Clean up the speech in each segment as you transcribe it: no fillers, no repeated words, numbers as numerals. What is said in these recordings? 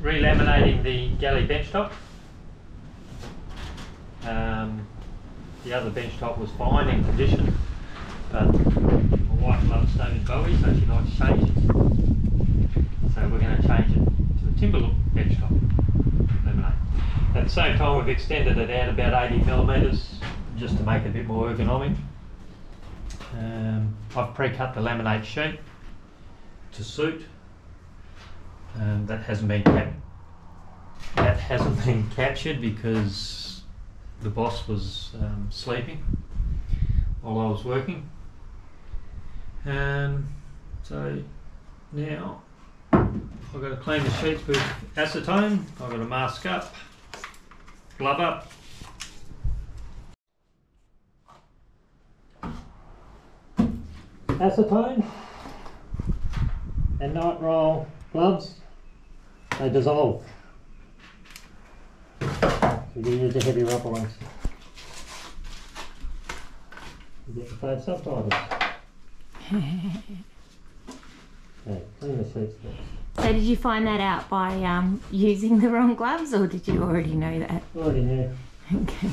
re-laminating the Galley benchtop. The other benchtop was fine in condition, but my wife loves Stone Bowie, so she likes changes. So we're going to change it to a timber look benchtop laminate. At the same time, we've extended it out about 80mm just to make it a bit more ergonomic. I've pre-cut the laminate sheet to suit. That hasn't been captured because the boss was sleeping while I was working. So now I've got to clean the sheets with acetone. I've got to mask up, glove up. Acetone and night roll gloves, they dissolve. So you use the heavy rubber ones. You get the phone subtitles. Okay, clean the sheets first. So did you find that out by using the wrong gloves, or did you already know that? Already knew. Okay.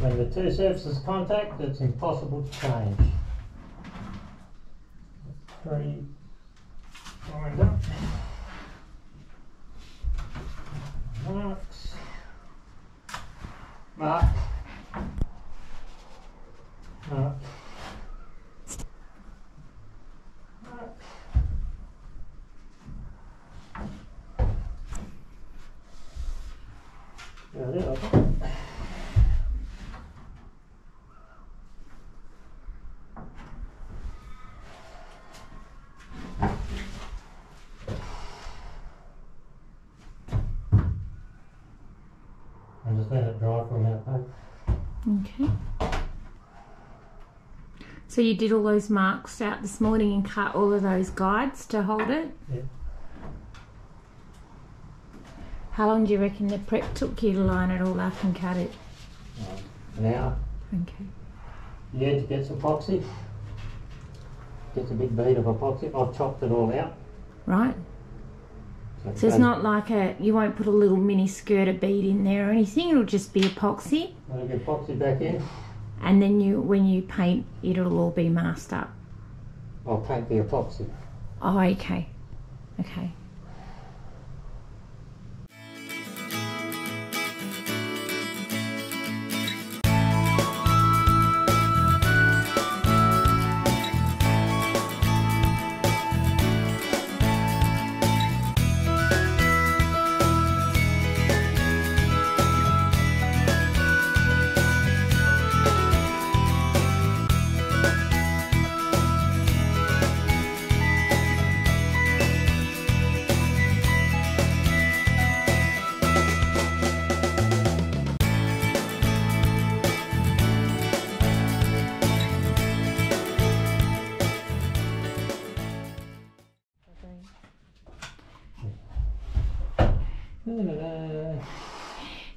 When the two surfaces contact, it's impossible to change. Three lined up. Marks. Mark. Mark. Mark. There it is. And just let it dry for a minute though. Okay. So you did all those marks out this morning and cut all of those guides to hold it? Yeah. How long do you reckon the prep took you to line it all up and cut it? An hour. Okay. You had to get some epoxy. Get a big bead of epoxy. I've chopped it all out. Right. So it's not like you won't put a little mini skirter bead in there or anything, it'll just be epoxy. I'll get epoxy back in. And then when you paint, it'll all be masked up. I'll paint the epoxy. Oh, okay. Okay.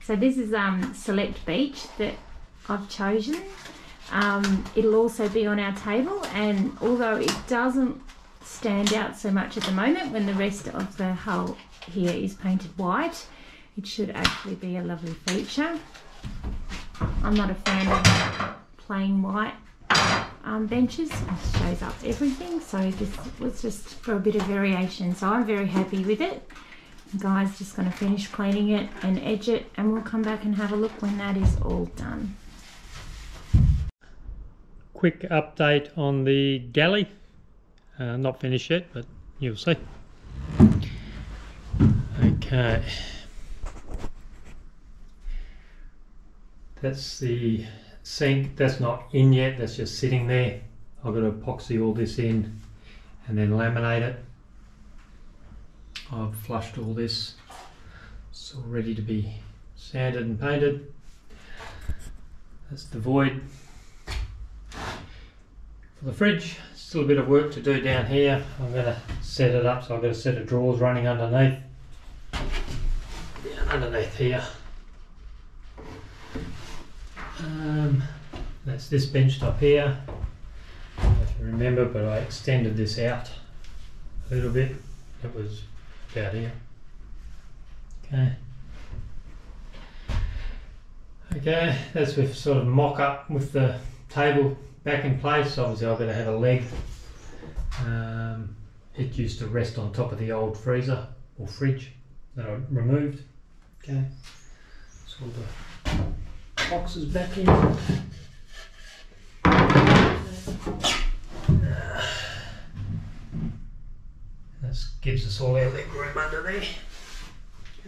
So this is Select Beach that I've chosen. It'll also be on our table, and although it doesn't stand out so much at the moment when the rest of the hull here is painted white, it should actually be a lovely feature. I'm not a fan of plain white benches. It shows up everything, so this was just for a bit of variation. So I'm very happy with it. The guy's just going to finish cleaning it and edge it, and we'll come back and have a look when that is all done. Quick update on the galley. Not finished yet, but you'll see. Okay. That's the sink. That's not in yet, that's just sitting there. I've got to epoxy all this in and then laminate it. I've flushed all this. It's all ready to be sanded and painted. That's the void. For the fridge, still a bit of work to do down here. I'm going to set it up, so I've got a set of drawers running underneath. Down underneath here. That's this bench top here. I don't know if you remember, but I extended this out a little bit. It was about here. Okay, that's with sort of mock up with the table back in place. Obviously I've got to have a leg. It used to rest on top of the old freezer or fridge that I removed. Okay, so all the boxes back in. This gives us all our leg room under there.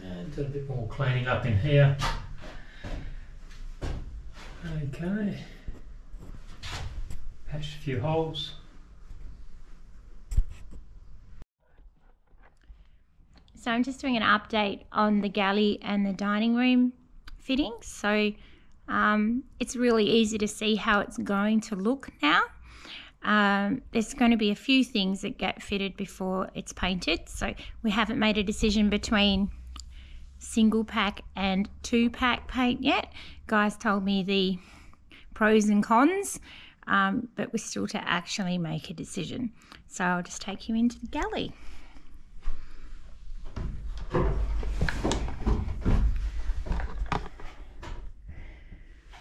And do a bit more cleaning up in here. Okay. Patched a few holes. So I'm just doing an update on the galley and the dining room fittings. So it's really easy to see how it's going to look now. There's going to be a few things that get fitted before it's painted. So we haven't made a decision between single pack and 2-pack paint yet. Guys told me the pros and cons, but we're still to actually make a decision. So I'll just take you into the galley.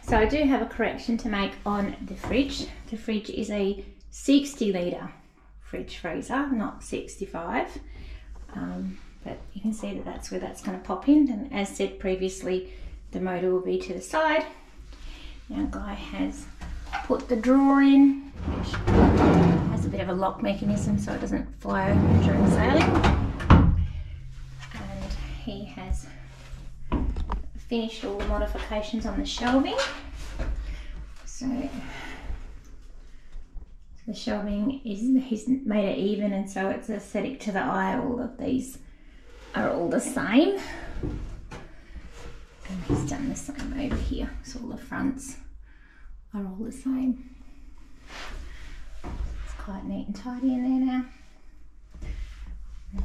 So I do have a correction to make on the fridge. The fridge is a 60 litre fridge freezer, not 65. But you can see that that's where that's going to pop in. And as said previously, the motor will be to the side. Now Guy has put the drawer in, which has a bit of a lock mechanism so it doesn't fly open during sailing. And he has finished all the modifications on the shelving. So the shelving he's made it even, and so it's aesthetic to the eye. All of these are all the same, and he's done the same over here, so all the fronts are all the same. It's quite neat and tidy in there now. And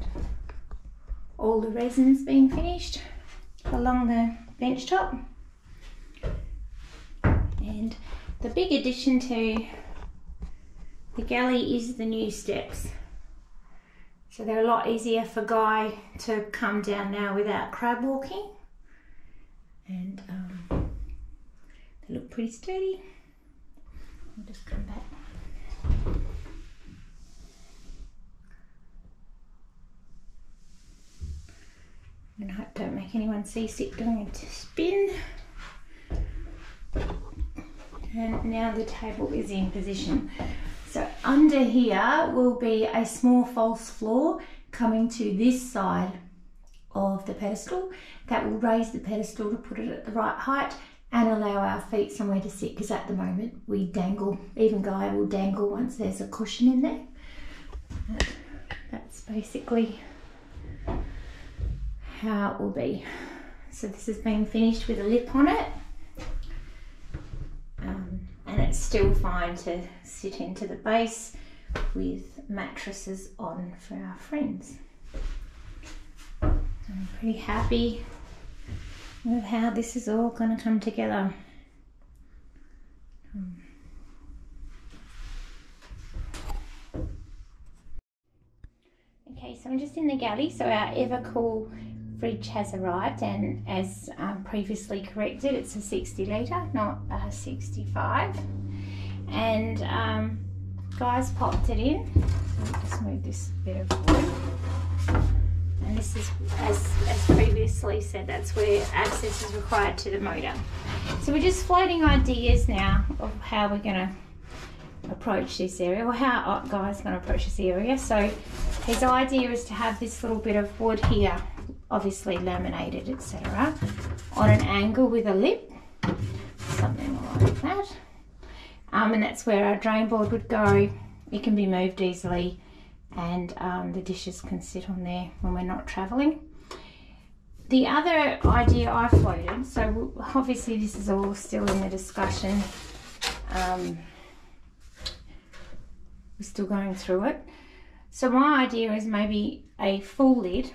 all the resin's been finished along the bench top. And the big addition to the galley is the new steps. So they're a lot easier for Guy to come down now without crab walking. And they look pretty sturdy. I'll just come back. And I hope don't make anyone seasick doing a spin. And now the table is in position. So under here will be a small false floor coming to this side of the pedestal. That will raise the pedestal to put it at the right height and allow our feet somewhere to sit, because at the moment we dangle. Even Guy will dangle once there's a cushion in there. That's basically how it will be. So this has been finished with a lip on it. And it's still fine to sit into the base with mattresses on for our friends. So pretty happy with how this is all going to come together. Okay, so I'm just in the galley. So our Evercool fridge has arrived, and as previously corrected, it's a 60 litre, not a 65. And guys popped it in. So I'll just move this bit of wood. And this is, as previously said, that's where access is required to the motor. So we're just floating ideas now of how we're going to approach this area, or how Guy's going to approach this area. So his idea is to have this little bit of wood here, obviously laminated, etc., on an angle with a lip, something like that. And that's where our drain board would go. It can be moved easily, and the dishes can sit on there when we're not travelling. The other idea I floated, so obviously this is all still in the discussion, we're still going through it. So my idea is maybe a full lid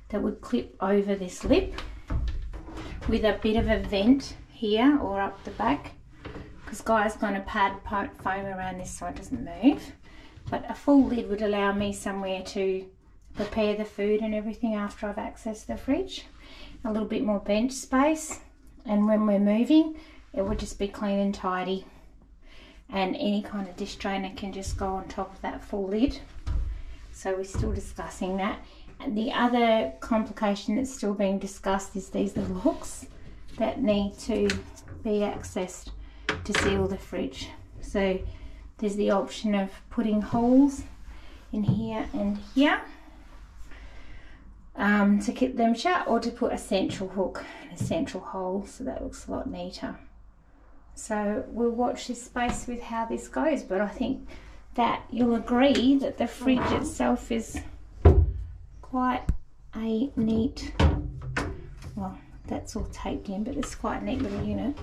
that would clip over this lip with a bit of a vent here or up the back, because Guy's going to pad foam around this so it doesn't move. But a full lid would allow me somewhere to prepare the food and everything after I've accessed the fridge. A little bit more bench space, and when we're moving it would just be clean and tidy, and any kind of dish drainer can just go on top of that full lid. So we're still discussing that. And the other complication that's still being discussed is these little hooks that need to be accessed to seal the fridge. So there's the option of putting holes in here and here to keep them shut, or to put a central hook and a central hole, so that looks a lot neater. So we'll watch this space with how this goes, but I think that you'll agree that the fridge itself is quite a neat, well, that's all taped in, but it's quite a neat little unit.